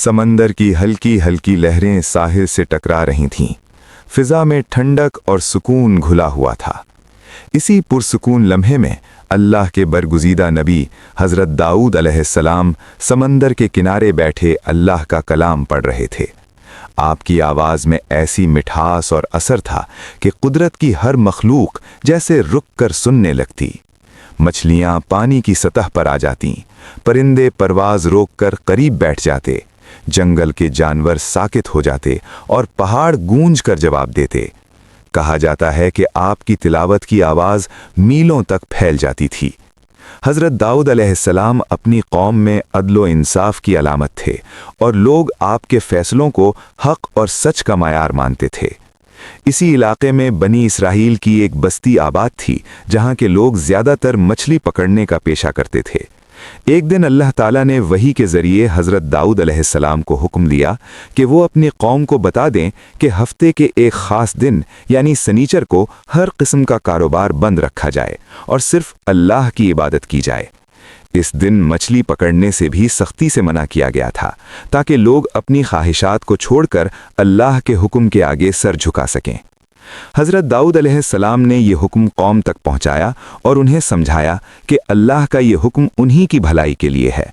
समंदर की हल्की हल्की लहरें साहिल से टकरा रही थीं। फिजा में ठंडक और सुकून घुला हुआ था। इसी पुरसुकून लम्हे में अल्लाह के बरगुज़ीदा नबी हज़रत दाऊद अलैहिस्सलाम समंदर के किनारे बैठे अल्लाह का कलाम पढ़ रहे थे। आपकी आवाज़ में ऐसी मिठास और असर था कि कुदरत की हर मखलूक जैसे रुक कर सुनने लगती। मछलियाँ पानी की सतह पर आ जातीं, परिंदे परवाज़ रोक कर करीब बैठ जाते, जंगल के जानवर साकित हो जाते और पहाड़ गूंज कर जवाब देते। कहा जाता है कि आपकी तिलावत की आवाज़ मीलों तक फैल जाती थी। हज़रत दाऊद अलैहिस्सलाम अपनी कौम में अदलो इंसाफ की अलामत थे और लोग आपके फ़ैसलों को हक़ और सच का मायार मानते थे। इसी इलाके में बनी इसराइल की एक बस्ती आबाद थी, जहाँ के लोग ज़्यादातर मछली पकड़ने का पेशा करते थे। एक दिन अल्लाह ताला ने वही के ज़रिए हज़रत दाऊद अलैहिस्सलाम को हुक्म दिया कि वो अपनी कौम को बता दें कि हफ्ते के एक ख़ास दिन यानी सनीचर को हर किस्म का कारोबार बंद रखा जाए और सिर्फ अल्लाह की इबादत की जाए। इस दिन मछली पकड़ने से भी सख्ती से मना किया गया था, ताकि लोग अपनी ख्वाहिशात को छोड़कर अल्लाह के हुक्म के आगे सर झुका सकें। हज़रत दाऊद अलैहिस्सलाम ने यह हुक्म कौम तक पहुंचाया और उन्हें समझाया कि अल्लाह का ये हुक्म उन्हीं की भलाई के लिए है।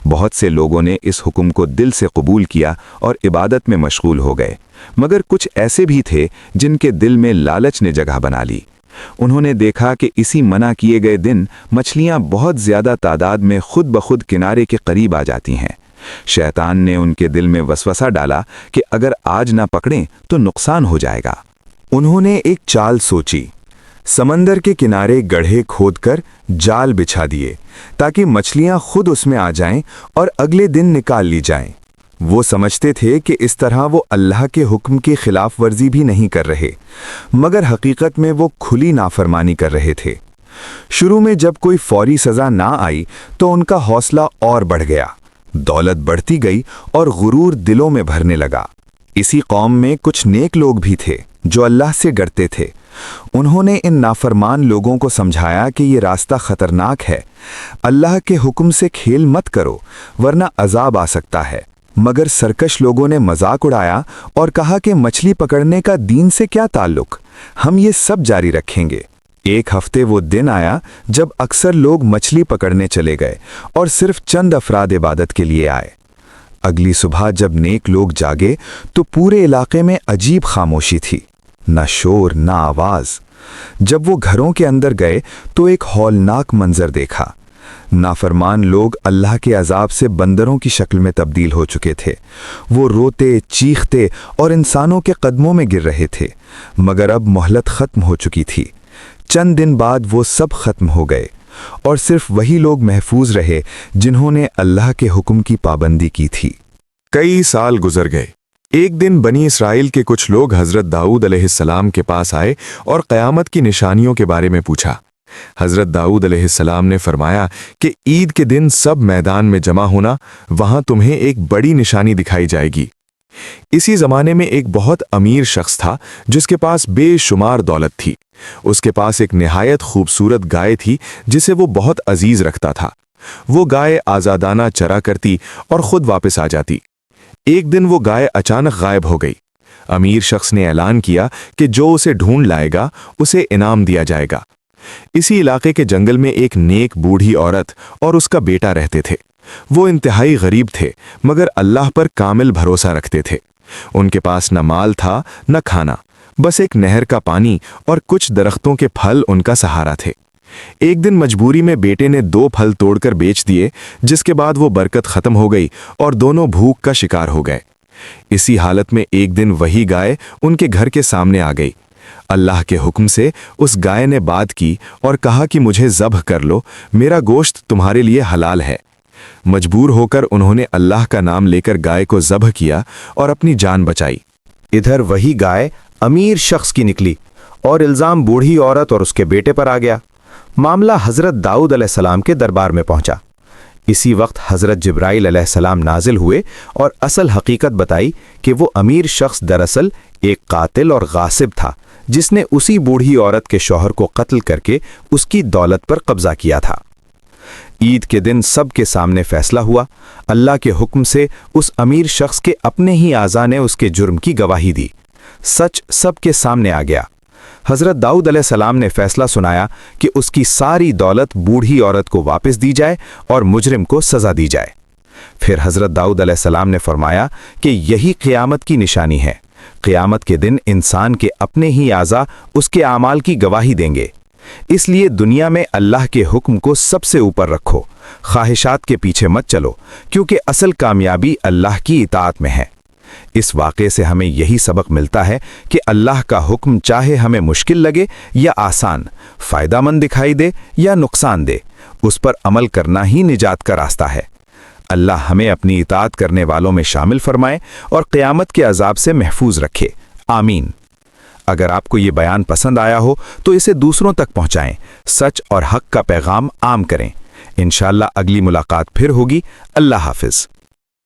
बहुत से लोगों ने इस हुक्म को दिल से कबूल किया और इबादत में मशगूल हो गए, मगर कुछ ऐसे भी थे जिनके दिल में लालच ने जगह बना ली। उन्होंने देखा कि इसी मना किए गए दिन मछलियां बहुत ज़्यादा तादाद में खुद ब खुद किनारे के करीब आ जाती हैं। शैतान ने उनके दिल में वसवसा डाला कि अगर आज ना पकड़ें तो नुकसान हो जाएगा। उन्होंने एक चाल सोची। समंदर के किनारे गड्ढे खोदकर जाल बिछा दिए ताकि मछलियां खुद उसमें आ जाएं और अगले दिन निकाल ली जाएं। वो समझते थे कि इस तरह वो अल्लाह के हुक्म की खिलाफ वर्जी भी नहीं कर रहे, मगर हकीकत में वो खुली नाफरमानी कर रहे थे। शुरू में जब कोई फौरी सज़ा ना आई तो उनका हौसला और बढ़ गया, दौलत बढ़ती गई और गुरूर दिलों में भरने लगा। इसी कौम में कुछ नेक लोग भी थे जो अल्लाह से डरते थे। उन्होंने इन नाफरमान लोगों को समझाया कि ये रास्ता खतरनाक है, अल्लाह के हुक्म से खेल मत करो वरना अजाब आ सकता है। मगर सरकश लोगों ने मजाक उड़ाया और कहा कि मछली पकड़ने का दीन से क्या ताल्लुक, हम ये सब जारी रखेंगे। एक हफ्ते वो दिन आया जब अक्सर लोग मछली पकड़ने चले गए और सिर्फ चंद अफराद इबादत के लिए आए। अगली सुबह जब नेक लोग जागे तो पूरे इलाके में अजीब खामोशी थी, न शोर न आवाज़। जब वो घरों के अंदर गए तो एक हौलनाक मंजर देखा। नाफरमान लोग अल्लाह के अजाब से बंदरों की शक्ल में तब्दील हो चुके थे। वो रोते, चीखते और इंसानों के कदमों में गिर रहे थे, मगर अब मोहलत ख़त्म हो चुकी थी। चंद दिन बाद वो सब ख़त्म हो गए और सिर्फ वही लोग महफूज रहे जिन्होंने अल्लाह के हुक्म की पाबंदी की थी। कई साल गुजर गए। एक दिन बनी इसराइल के कुछ लोग हज़रत दाऊद अलैहिस्सलाम के पास आए और क़यामत की निशानियों के बारे में पूछा। हज़रत दाऊद अलैहिस्सलाम ने फरमाया कि ईद के दिन सब मैदान में जमा होना, वहां तुम्हें एक बड़ी निशानी दिखाई जाएगी। इसी ज़माने में एक बहुत अमीर शख्स था जिसके पास बेशुमार दौलत थी। उसके पास एक निहायत खूबसूरत गाय थी जिसे वो बहुत अजीज रखता था। वो गाय आज़ादाना चरा करती और खुद वापस आ जाती। एक दिन वो गाय अचानक गायब हो गई। अमीर शख्स ने ऐलान किया कि जो उसे ढूंढ लाएगा उसे इनाम दिया जाएगा। इसी इलाके के जंगल में एक नेक बूढ़ी औरत और उसका बेटा रहते थे। वो इंतहाई गरीब थे, मगर अल्लाह पर कामिल भरोसा रखते थे। उनके पास न माल था न खाना, बस एक नहर का पानी और कुछ दरख्तों के फल उनका सहारा थे। एक दिन मजबूरी में बेटे ने 2 फल तोड़कर बेच दिए, जिसके बाद वो बरकत खत्म हो गई और दोनों भूख का शिकार हो गए। इसी हालत में एक दिन वही गाय उनके घर के सामने आ गई। अल्लाह के हुक्म से उस गाय ने बात की और कहा कि मुझे ज़ब्ह कर लो, मेरा गोश्त तुम्हारे लिए हलाल है। मजबूर होकर उन्होंने अल्लाह का नाम लेकर गाय को ज़ब्ह किया और अपनी जान बचाई। इधर वही गाय अमीर शख्स की निकली और इल्ज़ाम बूढ़ी औरत और उसके बेटे पर आ गया। मामला हज़रत दाऊद अलैहिस्सलाम के दरबार में पहुंचा। इसी वक्त हज़रत जिब्राइल अलैहिस्सलाम नाजिल हुए और असल हकीकत बताई कि वो अमीर शख्स दरअसल एक कातिल और गासिब था, जिसने उसी बूढ़ी औरत के शौहर को कत्ल करके उसकी दौलत पर कब्जा किया था। ईद के दिन सबके सामने फैसला हुआ। अल्लाह के हुक्म से उस अमीर शख्स के अपने ही आज़ा ने उसके जुर्म की गवाही दी। सच सबके सामने आ गया। हज़रत दाऊद अलैहिस्सलाम ने फैसला सुनाया कि उसकी सारी दौलत बूढ़ी औरत को वापस दी जाए और मुजरिम को सज़ा दी जाए। फिर हज़रत दाऊद अलैहिस्सलाम ने फरमाया कि यही क़यामत की निशानी है। क़यामत के दिन इंसान के अपने ही आज़ा उसके आमाल की गवाही देंगे। इसलिए दुनिया में अल्लाह के हुक्म को सबसे ऊपर रखो, ख्वाहिशात के पीछे मत चलो, क्योंकि असल कामयाबी अल्लाह की इताअत में है। इस वाक़े से हमें यही सबक मिलता है कि अल्लाह का हुक्म चाहे हमें मुश्किल लगे या आसान, फ़ायदामंद दिखाई दे या नुकसान दे, उस पर अमल करना ही निजात का रास्ता है। अल्लाह हमें अपनी इताअत करने वालों में शामिल फरमाए और क़यामत के अजाब से महफूज रखे। आमीन। अगर आपको ये बयान पसंद आया हो तो इसे दूसरों तक पहुंचाएं, सच और हक का पैगाम आम करें। इंशाअल्लाह अगली मुलाकात फिर होगी। अल्लाह हाफिज़।